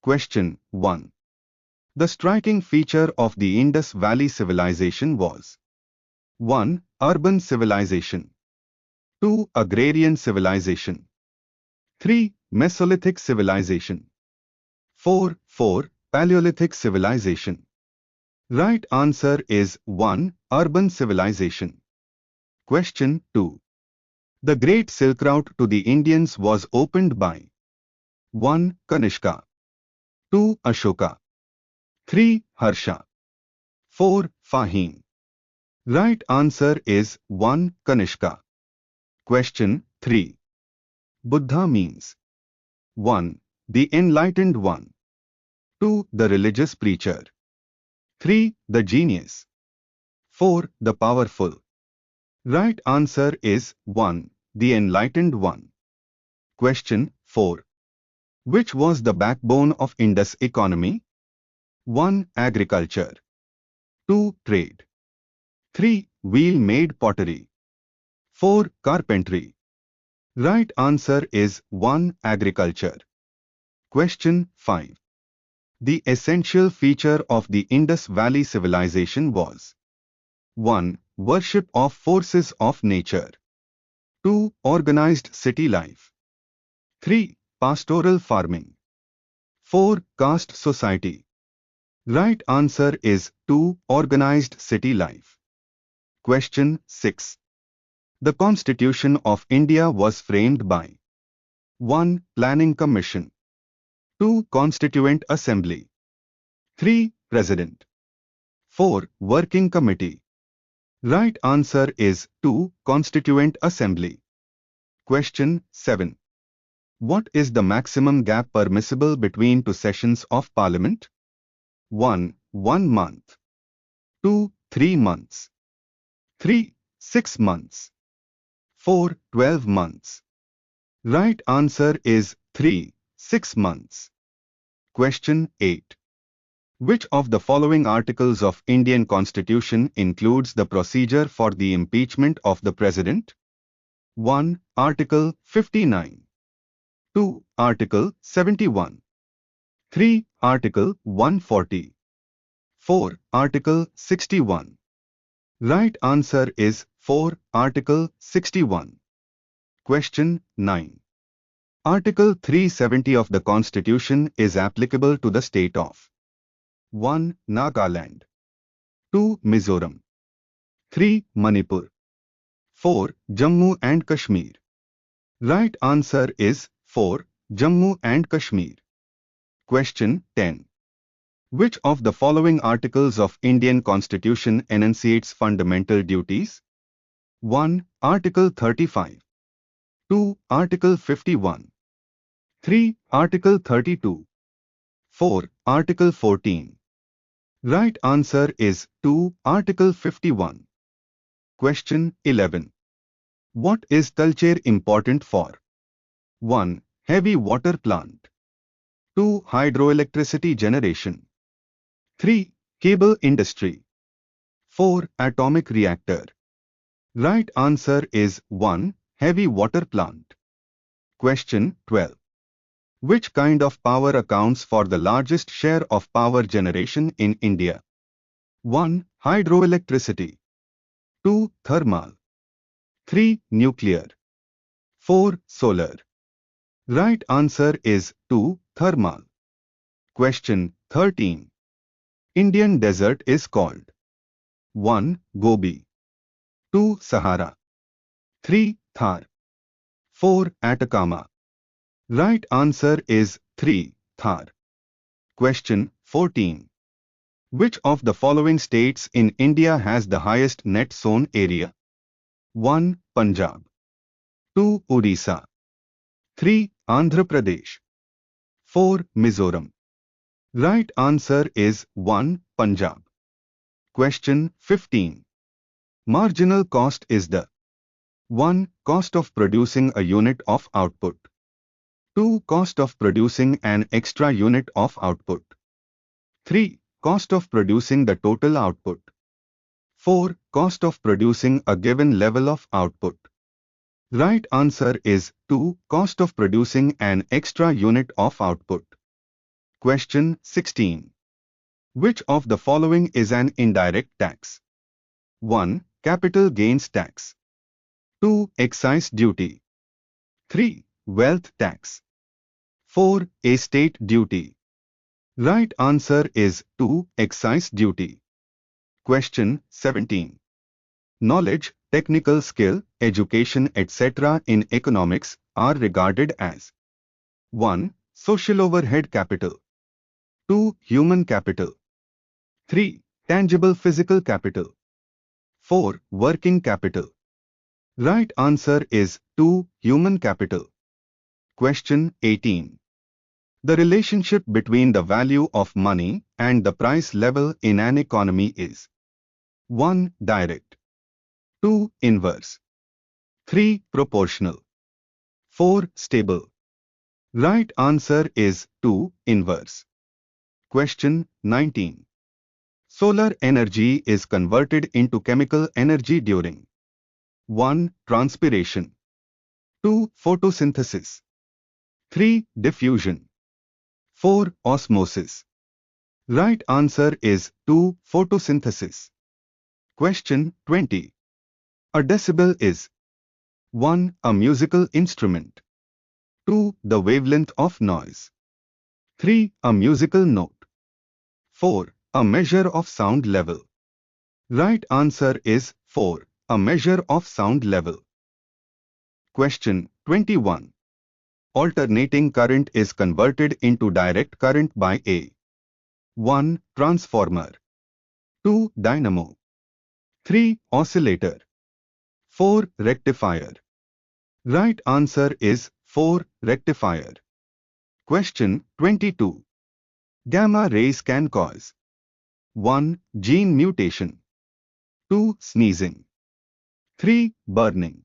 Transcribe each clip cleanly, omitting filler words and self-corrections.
Question 1. The striking feature of the Indus Valley civilization was 1. Urban civilization. 2. Agrarian civilization. 3. Mesolithic civilization. 4. Paleolithic civilization. Right answer is 1. Urban civilization. Question 2. The Great Silk Route to the Indians was opened by 1. Kanishka. 2. Ashoka. 3. Harsha. 4. Fahim. Right answer is 1. Kanishka. Question 3. Buddha means 1. The enlightened one. 2. The religious preacher. 3. The genius. 4. The powerful. Right answer is 1. The enlightened one. Question 4. Which was the backbone of Indus economy? 1. Agriculture. 2. Trade. 3. Wheel-made pottery. 4. Carpentry. Right answer is 1. Agriculture. Question 5. The essential feature of the Indus Valley civilization was 1. Worship of forces of nature. 2. Organized city life. 3. Pastoral farming. 4. Caste society. Right answer is 2. Organized city life. Question 6. The Constitution of India was framed by 1. Planning Commission. 2. Constituent Assembly. 3. President. 4. Working Committee. Right answer is 2. Constituent Assembly. Question 7. What is the maximum gap permissible between two sessions of Parliament? 1. 1 month. 2. 3 months. 3. 6 months. 4. 12 months. Right answer is 3. 6 months. Question 8. Which of the following articles of Indian Constitution includes the procedure for the impeachment of the President? 1. Article 59. 2. Article 71. 3. Article 140. 4. Article 61. Right answer is 4. Article 61. Question 9. Article 370 of the Constitution is applicable to the state of 1. Nagaland. 2. Mizoram. 3. Manipur. 4. Jammu and Kashmir. Right answer is 4. Jammu and Kashmir. Question 10. Which of the following articles of Indian Constitution enunciates fundamental duties? 1. Article 35. 2. Article 51. 3. Article 32. 4. Article 14. Right answer is 2. Article 51. Question 11. What is Talcher important for? 1. Heavy water plant. 2. Hydroelectricity generation. 3. Cable industry. 4. Atomic reactor. Right answer is 1. Heavy water plant. Question 12. Which kind of power accounts for the largest share of power generation in India? 1. Hydroelectricity. 2. Thermal. 3. Nuclear. 4. Solar. Right answer is 2. Thermal. Question 13. Indian desert is called 1. Gobi. 2. Sahara. 3. Thar. 4. Atacama. Right answer is 3. Thar. Question 14. Which of the following states in India has the highest net sown area? 1. Punjab. 2. Odisha. 3. Andhra Pradesh. 4. Mizoram. Right answer is 1. Punjab. Question 15. Marginal cost is the 1. Cost of producing a unit of output. 2. Cost of producing an extra unit of output. 3. Cost of producing the total output. 4. Cost of producing a given level of output. Right answer is 2. Cost of producing an extra unit of output. Question 16. Which of the following is an indirect tax? 1. Capital gains tax. 2. Excise duty. 3. Wealth tax. 4. Estate duty. Right answer is 2. Excise duty. Question 17. Knowledge, technical skill, education, etc. in economics are regarded as 1. Social overhead capital. 2. Human capital. 3. Tangible physical capital. 4. Working capital. Right answer is 2. Human capital. Question 18. The relationship between the value of money and the price level in an economy is 1. Direct. 2. Inverse. 3. Proportional. 4. Stable. Right answer is 2. Inverse. Question 19. Solar energy is converted into chemical energy during 1. Transpiration. 2. Photosynthesis. 3. Diffusion. 4. Osmosis. Right answer is 2. Photosynthesis. Question 20. A decibel is 1. A musical instrument. 2. The wavelength of noise. 3. A musical note. 4. A measure of sound level. Right answer is 4. A measure of sound level. Question 21. Alternating current is converted into direct current by a 1. Transformer. 2. Dynamo. 3. Oscillator. 4. Rectifier. Right answer is 4. Rectifier. Question 22. Gamma rays can cause 1. Gene mutation. 2. Sneezing. 3. Burning.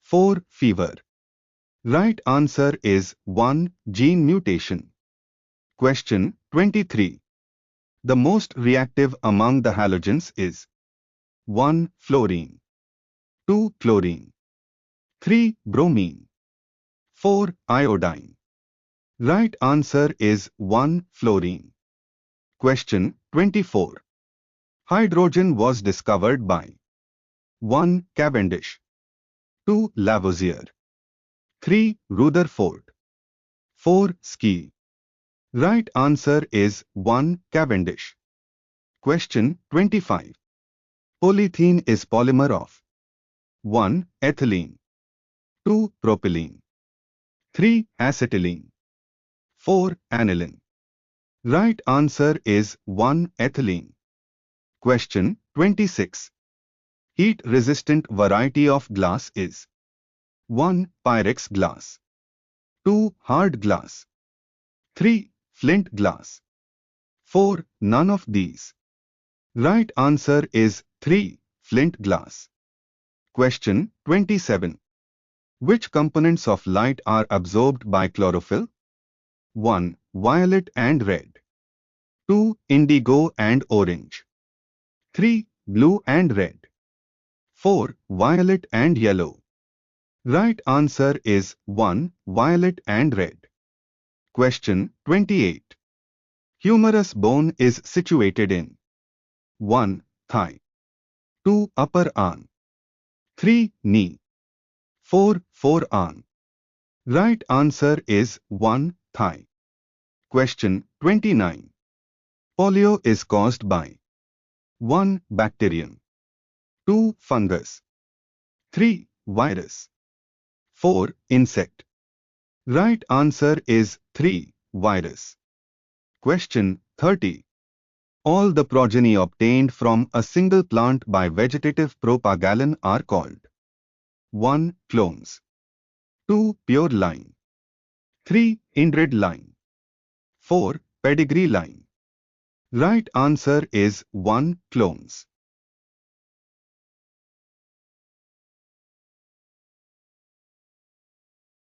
4. Fever. Right answer is 1. Gene mutation. Question 23. The most reactive among the halogens is 1. Fluorine. 2. Chlorine. 3. Bromine. 4. Iodine. Right answer is 1. Fluorine. Question 24. Hydrogen was discovered by 1. Cavendish. 2. Lavoisier. 3. Rutherford. 4. Ski. Right answer is 1. Cavendish. Question 25. Polythene is polymer of 1. Ethylene. 2. Propylene. 3. Acetylene. 4. Aniline. Right answer is 1. Ethylene. Question 26. Heat-resistant variety of glass is 1. Pyrex glass. 2. Hard glass. 3. Flint glass. 4. None of these. Right answer is 3. Flint glass. Question 27. Which components of light are absorbed by chlorophyll? 1. Violet and red. 2. Indigo and orange. 3. Blue and red. 4. Violet and yellow. Right answer is 1. Violet and red. Question 28. Humerus bone is situated in 1. Thigh. 2. Upper arm. 3. Knee. 4. Forearm. Right answer is 1. Thigh. Question 29. Polio is caused by 1. Bacterium. 2. Fungus. 3. Virus. 4. Insect. Right answer is 3. Virus. Question 30. All the progeny obtained from a single plant by vegetative propagation are called 1. Clones. 2. Pure line. 3. Inbred line. 4. Pedigree line. Right answer is 1. Clones.